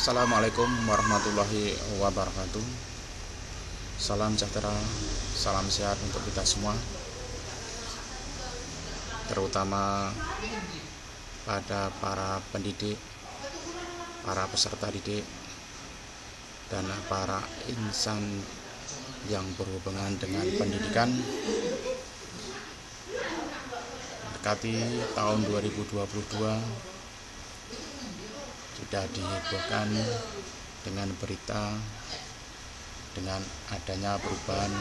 Assalamualaikum warahmatullahi wabarakatuh. Salam sejahtera, salam sehat untuk kita semua, terutama pada para pendidik, para peserta didik, dan para insan yang berhubungan dengan pendidikan. Mendekati tahun 2022, sudah dihebohkan dengan berita dengan adanya perubahan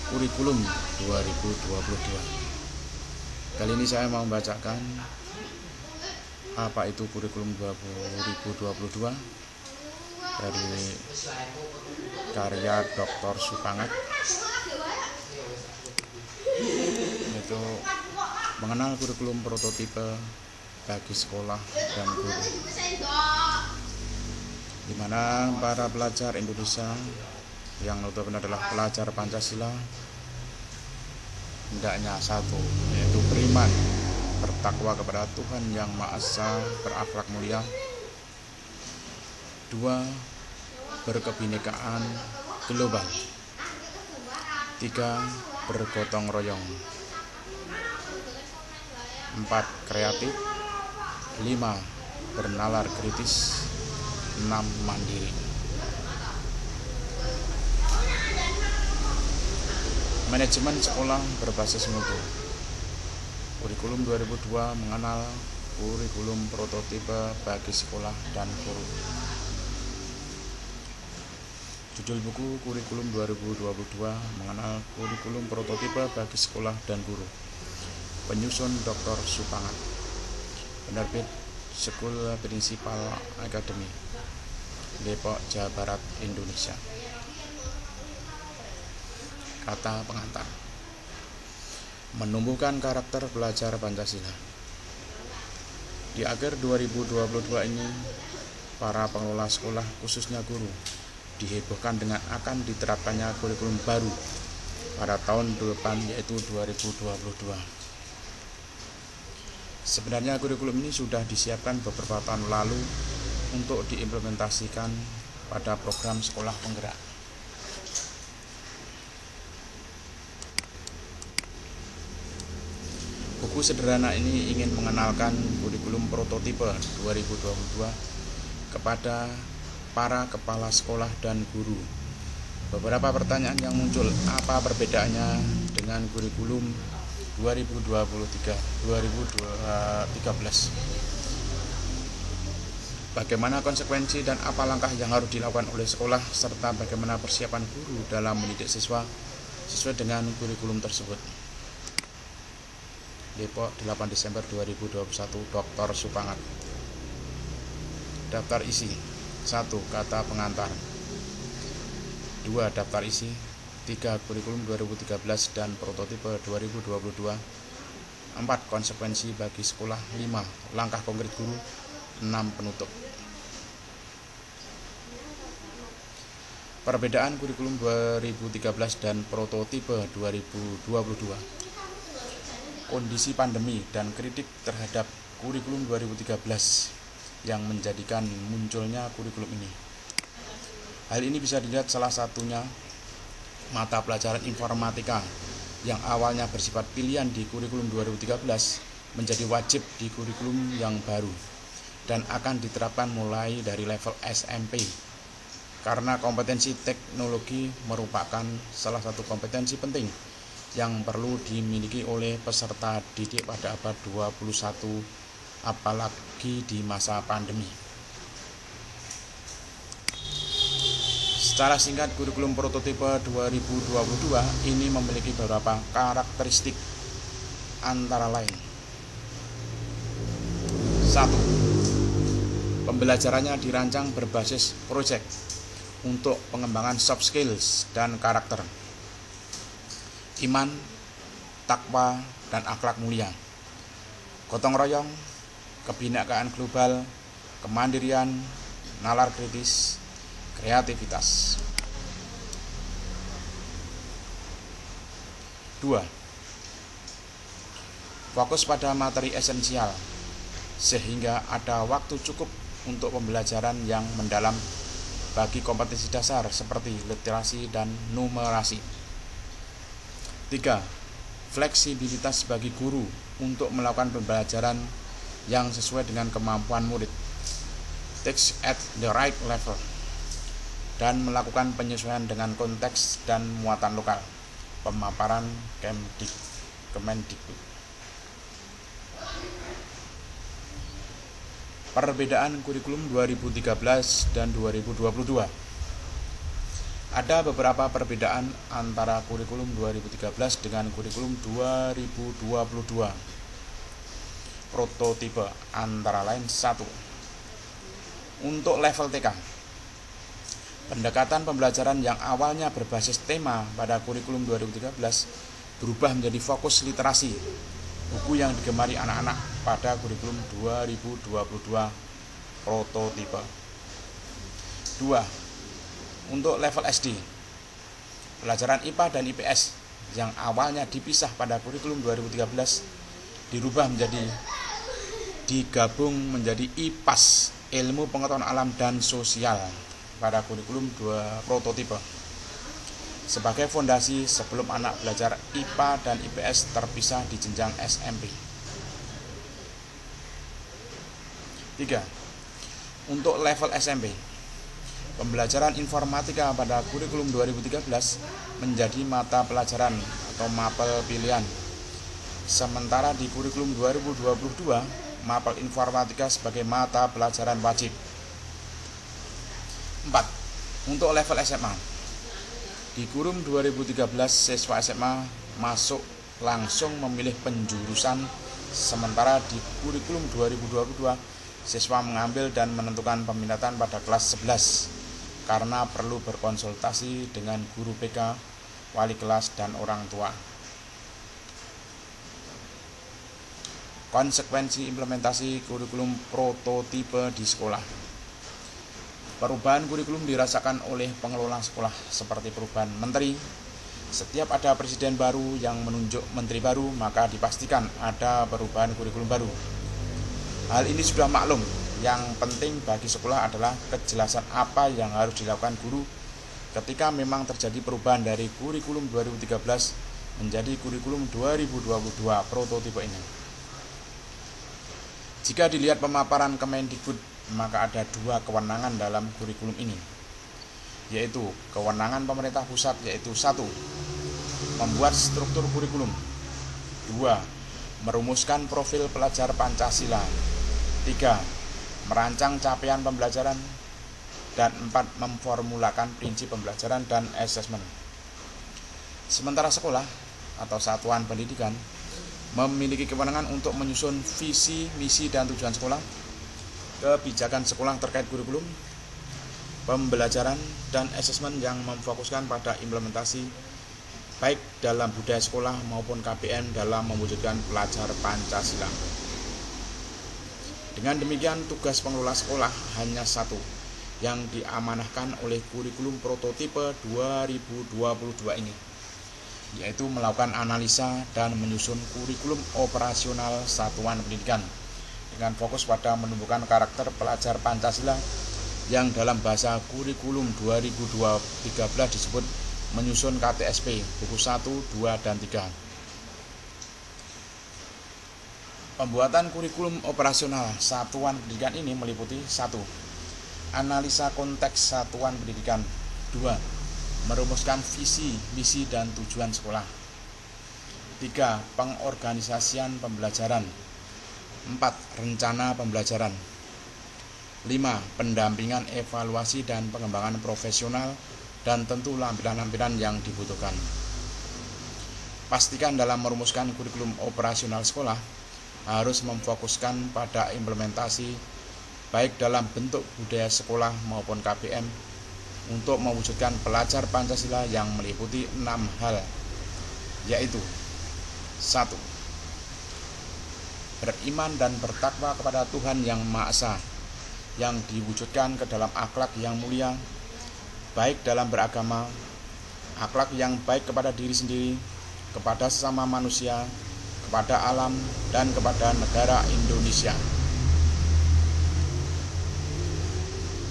kurikulum 2022. Kali ini saya mau membacakan apa itu kurikulum 2022 dari karya Dr. Supangat, yaitu mengenal kurikulum prototipe bagi sekolah dan guru, di mana para pelajar Indonesia yang notabene adalah pelajar Pancasila hendaknya satu, yaitu beriman, bertakwa kepada Tuhan Yang Maha Esa, berakhlak mulia. Dua, berkebinekaan global. Tiga, bergotong royong. Empat, kreatif. 5. Bernalar kritis. 6. Mandiri. Manajemen sekolah berbasis mutu. Kurikulum 2002 mengenal kurikulum prototipe bagi sekolah dan guru. Judul buku Kurikulum 2022 mengenal kurikulum prototipe bagi sekolah dan guru. Penyusun Dr. Supangat. Penerbit School Principal Academy, Depok, Jawa Barat, Indonesia. Kata pengantar: menumbuhkan karakter pelajar Pancasila. Di akhir 2022 ini, para pengelola sekolah, khususnya guru, dihebohkan dengan akan diterapkannya kurikulum baru pada tahun depan, yaitu 2022. Sebenarnya kurikulum ini sudah disiapkan beberapa tahun lalu untuk diimplementasikan pada program sekolah penggerak. Buku sederhana ini ingin mengenalkan kurikulum prototipe 2022 kepada para kepala sekolah dan guru. Beberapa pertanyaan yang muncul: apa perbedaannya dengan kurikulum 2013? Bagaimana konsekuensi dan apa langkah yang harus dilakukan oleh sekolah, serta bagaimana persiapan guru dalam mendidik siswa sesuai dengan kurikulum tersebut. Depok, 8 Desember 2021, Dr. Supangat. Daftar isi. 1. Kata pengantar. 2. Daftar isi. 3. Kurikulum 2013 dan prototipe 2022. 4. Konsekuensi bagi sekolah. 5. Langkah konkret guru. 6. Penutup. Perbedaan kurikulum 2013 dan prototipe 2022. Kondisi pandemi dan kritik terhadap kurikulum 2013 yang menjadikan munculnya kurikulum ini. Hal ini bisa dilihat salah satunya mata pelajaran informatika yang awalnya bersifat pilihan di kurikulum 2013 menjadi wajib di kurikulum yang baru dan akan diterapkan mulai dari level SMP, karena kompetensi teknologi merupakan salah satu kompetensi penting yang perlu dimiliki oleh peserta didik pada abad 21, apalagi di masa pandemi. Secara singkat, kurikulum prototipe 2022 ini memiliki beberapa karakteristik, antara lain: 1. Pembelajarannya dirancang berbasis proyek untuk pengembangan soft skills dan karakter, iman, takwa, dan akhlak mulia, gotong royong, kebinekaan global, kemandirian, nalar kritis, kreativitas. 2. Fokus pada materi esensial sehingga ada waktu cukup untuk pembelajaran yang mendalam bagi kompetensi dasar seperti literasi dan numerasi. 3. Fleksibilitas bagi guru untuk melakukan pembelajaran yang sesuai dengan kemampuan murid, teach at the right level, dan melakukan penyesuaian dengan konteks dan muatan lokal. Pemaparan Kemendikbud. Perbedaan kurikulum 2013 dan 2022. Ada beberapa perbedaan antara kurikulum 2013 dengan kurikulum 2022. Prototipe antara lain: 1. Untuk level TK, pendekatan pembelajaran yang awalnya berbasis tema pada kurikulum 2013 berubah menjadi fokus literasi, buku yang digemari anak-anak pada kurikulum 2022 prototipe. 2. Untuk level SD, pelajaran IPA dan IPS yang awalnya dipisah pada kurikulum 2013 dirubah menjadi digabung menjadi IPAS, ilmu pengetahuan alam dan sosial, pada kurikulum 2 prototipe sebagai fondasi sebelum anak belajar IPA dan IPS terpisah di jenjang SMP. 3. Untuk level SMP, pembelajaran informatika pada kurikulum 2013 menjadi mata pelajaran atau mapel pilihan, sementara di kurikulum 2022 mapel informatika sebagai mata pelajaran wajib. 4. Untuk level SMA, di kurikulum 2013 siswa SMA masuk langsung memilih penjurusan, sementara di kurikulum 2022 siswa mengambil dan menentukan peminatan pada kelas 11 karena perlu berkonsultasi dengan guru PK, wali kelas, dan orang tua. Konsekuensi implementasi kurikulum prototipe di sekolah. Perubahan kurikulum dirasakan oleh pengelola sekolah seperti perubahan menteri. Setiap ada presiden baru yang menunjuk menteri baru, maka dipastikan ada perubahan kurikulum baru. Hal ini sudah maklum. Yang penting bagi sekolah adalah kejelasan apa yang harus dilakukan guru ketika memang terjadi perubahan dari kurikulum 2013 menjadi kurikulum 2022 prototipe ini. Jika dilihat pemaparan Kemendikbud, maka ada 2 kewenangan dalam kurikulum ini, yaitu kewenangan pemerintah pusat, yaitu 1. Membuat struktur kurikulum, 2. Merumuskan profil pelajar Pancasila, 3. Merancang capaian pembelajaran, dan 4. Memformulakan prinsip pembelajaran dan asesmen. Sementara sekolah atau satuan pendidikan memiliki kewenangan untuk menyusun visi, misi, dan tujuan sekolah, kebijakan sekolah terkait kurikulum, pembelajaran, dan asesmen yang memfokuskan pada implementasi baik dalam budaya sekolah maupun KBM dalam mewujudkan pelajar Pancasila. Dengan demikian, tugas pengelola sekolah hanya 1 yang diamanahkan oleh kurikulum prototipe 2022 ini, yaitu melakukan analisa dan menyusun kurikulum operasional satuan pendidikan dengan fokus pada menumbuhkan karakter pelajar Pancasila yang dalam bahasa kurikulum 2013 disebut menyusun KTSP buku 1, 2, dan 3. Pembuatan kurikulum operasional satuan pendidikan ini meliputi 1. Analisa konteks satuan pendidikan, 2. Merumuskan visi, misi, dan tujuan sekolah, 3. Pengorganisasian pembelajaran, 4. Rencana pembelajaran, 5. Pendampingan, evaluasi, dan pengembangan profesional, dan tentu lampiran-lampiran yang dibutuhkan. Pastikan dalam merumuskan kurikulum operasional sekolah harus memfokuskan pada implementasi baik dalam bentuk budaya sekolah maupun KBM untuk mewujudkan pelajar Pancasila yang meliputi 6 hal, yaitu 1. Beriman dan bertakwa kepada Tuhan Yang Maha Esa, yang diwujudkan ke dalam akhlak yang mulia, baik dalam beragama, akhlak yang baik kepada diri sendiri, kepada sesama manusia, kepada alam, dan kepada negara Indonesia.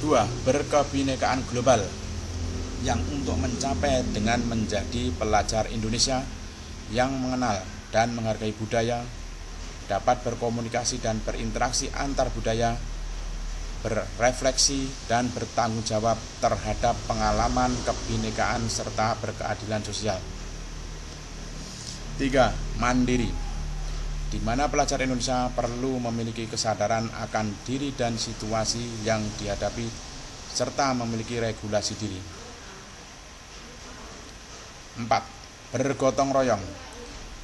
2. Berkebinekaan global, yang untuk mencapai dengan menjadi pelajar Indonesia yang mengenal dan menghargai budaya, dapat berkomunikasi dan berinteraksi antar budaya, berrefleksi dan bertanggung jawab terhadap pengalaman kebinekaan serta berkeadilan sosial. 3. Mandiri, di mana pelajar Indonesia perlu memiliki kesadaran akan diri dan situasi yang dihadapi serta memiliki regulasi diri. 4. Bergotong royong,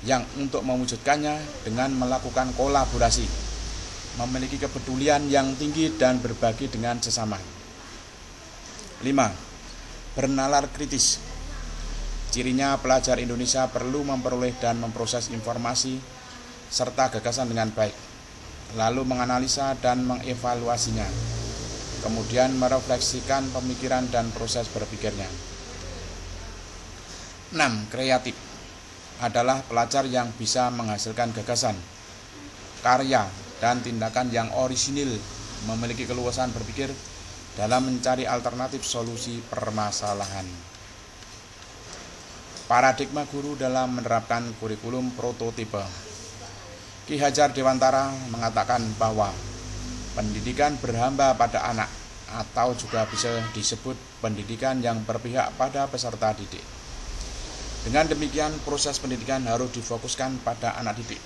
yang untuk mewujudkannya dengan melakukan kolaborasi, memiliki kepedulian yang tinggi dan berbagi dengan sesama. 5. Bernalar kritis, cirinya pelajar Indonesia perlu memperoleh dan memproses informasi serta gagasan dengan baik, lalu menganalisa dan mengevaluasinya, kemudian merefleksikan pemikiran dan proses berpikirnya. 6. Kreatif, adalah pelajar yang bisa menghasilkan gagasan, karya, dan tindakan yang orisinil, memiliki keluasan berpikir dalam mencari alternatif solusi permasalahan. Paradigma guru dalam menerapkan kurikulum prototipe. Ki Hajar Dewantara mengatakan bahwa pendidikan berhamba pada anak, atau juga bisa disebut pendidikan yang berpihak pada peserta didik. Dengan demikian, proses pendidikan harus difokuskan pada anak didik,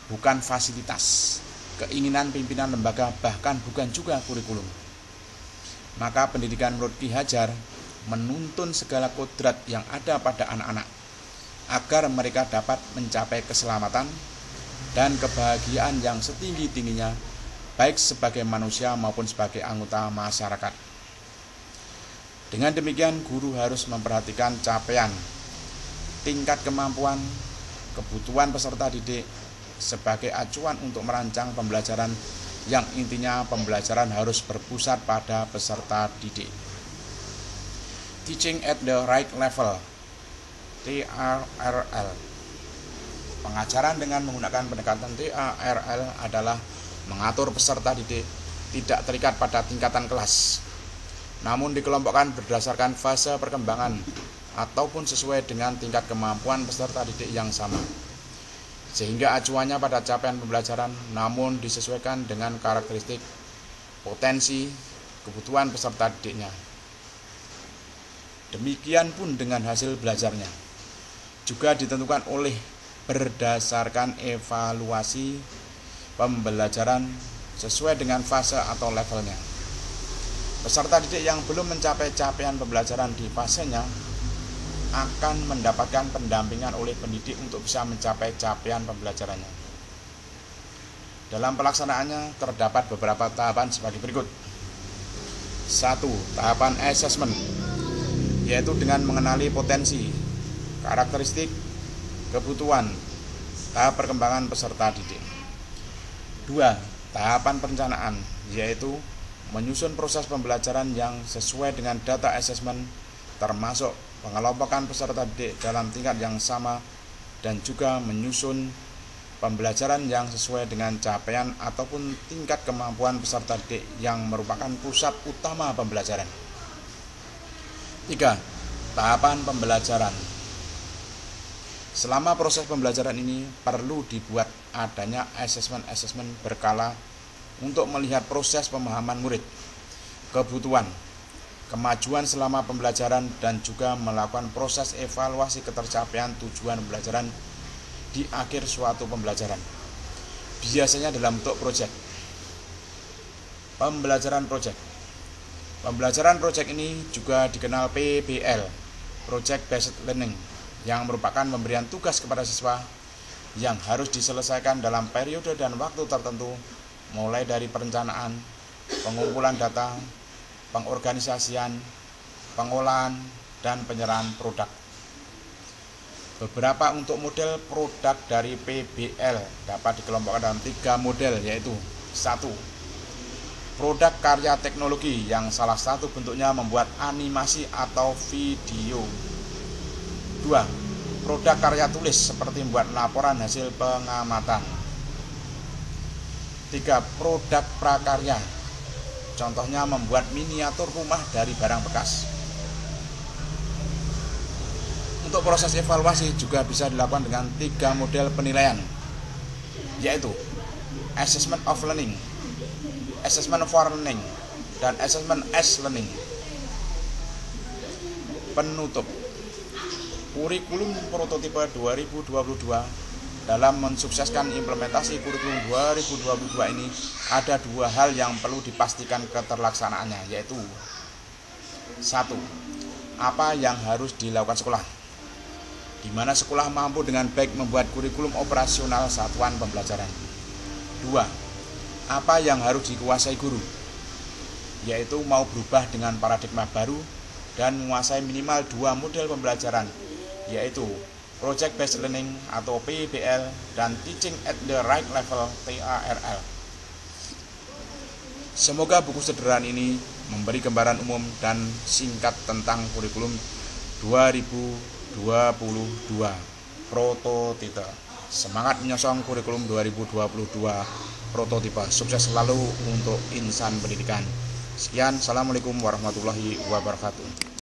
bukan fasilitas, keinginan pimpinan lembaga, bahkan bukan juga kurikulum. Maka pendidikan menurut Ki Hajar menuntun segala kodrat yang ada pada anak-anak agar mereka dapat mencapai keselamatan dan kebahagiaan yang setinggi-tingginya, baik sebagai manusia maupun sebagai anggota masyarakat. Dengan demikian, guru harus memperhatikan capaian, tingkat kemampuan, kebutuhan peserta didik sebagai acuan untuk merancang pembelajaran yang intinya pembelajaran harus berpusat pada peserta didik. Teaching at the right level, TRL. Pengajaran dengan menggunakan pendekatan TRL adalah mengatur peserta didik tidak terikat pada tingkatan kelas, namun dikelompokkan berdasarkan fase perkembangan ataupun sesuai dengan tingkat kemampuan peserta didik yang sama, sehingga acuannya pada capaian pembelajaran namun disesuaikan dengan karakteristik, potensi, kebutuhan peserta didiknya. Demikian pun dengan hasil belajarnya juga ditentukan oleh berdasarkan evaluasi pembelajaran sesuai dengan fase atau levelnya. Peserta didik yang belum mencapai capaian pembelajaran di fasenya akan mendapatkan pendampingan oleh pendidik untuk bisa mencapai capaian pembelajarannya. Dalam pelaksanaannya terdapat beberapa tahapan sebagai berikut. 1. Tahapan assessment, yaitu dengan mengenali potensi, karakteristik, kebutuhan, tahap perkembangan peserta didik. 2. Tahapan perencanaan, yaitu menyusun proses pembelajaran yang sesuai dengan data assessment, termasuk pengelompokan peserta didik dalam tingkat yang sama dan juga menyusun pembelajaran yang sesuai dengan capaian ataupun tingkat kemampuan peserta didik yang merupakan pusat utama pembelajaran. 3. Tahapan pembelajaran. Selama proses pembelajaran ini perlu dibuat adanya asesmen berkala untuk melihat proses pemahaman murid, kebutuhan, kemajuan selama pembelajaran, dan juga melakukan proses evaluasi ketercapaian tujuan pembelajaran di akhir suatu pembelajaran. Biasanya dalam bentuk proyek. Pembelajaran proyek. Pembelajaran proyek ini juga dikenal PBL, Project Based Learning, yang merupakan pemberian tugas kepada siswa yang harus diselesaikan dalam periode dan waktu tertentu, mulai dari perencanaan, pengumpulan data, pengorganisasian, pengolahan, dan penyerahan produk. Beberapa untuk model produk dari PBL dapat dikelompokkan dalam 3 model, yaitu 1. Produk karya teknologi, yang salah satu bentuknya membuat animasi atau video. 2. Produk karya tulis, seperti membuat laporan hasil pengamatan. 3. Produk prakarya, Contohnya membuat miniatur rumah dari barang bekas. Untuk proses evaluasi juga bisa dilakukan dengan 3 model penilaian, yaitu Assessment of Learning, Assessment for Learning, dan Assessment as Learning. Penutup, kurikulum prototipe 2022 dalam mensukseskan implementasi kurikulum 2022 ini ada 2 hal yang perlu dipastikan keterlaksanaannya, yaitu 1. Apa yang harus dilakukan sekolah, di mana sekolah mampu dengan baik membuat kurikulum operasional satuan pembelajaran. 2. Apa yang harus dikuasai guru, yaitu mau berubah dengan paradigma baru dan menguasai minimal 2 model pembelajaran, yaitu Project Based Learning atau PBL dan Teaching at the Right Level TARL. Semoga buku sederhana ini memberi gambaran umum dan singkat tentang kurikulum 2022 prototipe. Semangat menyosong kurikulum 2022 prototipe. Sukses selalu untuk insan pendidikan. Sekian, assalamualaikum warahmatullahi wabarakatuh.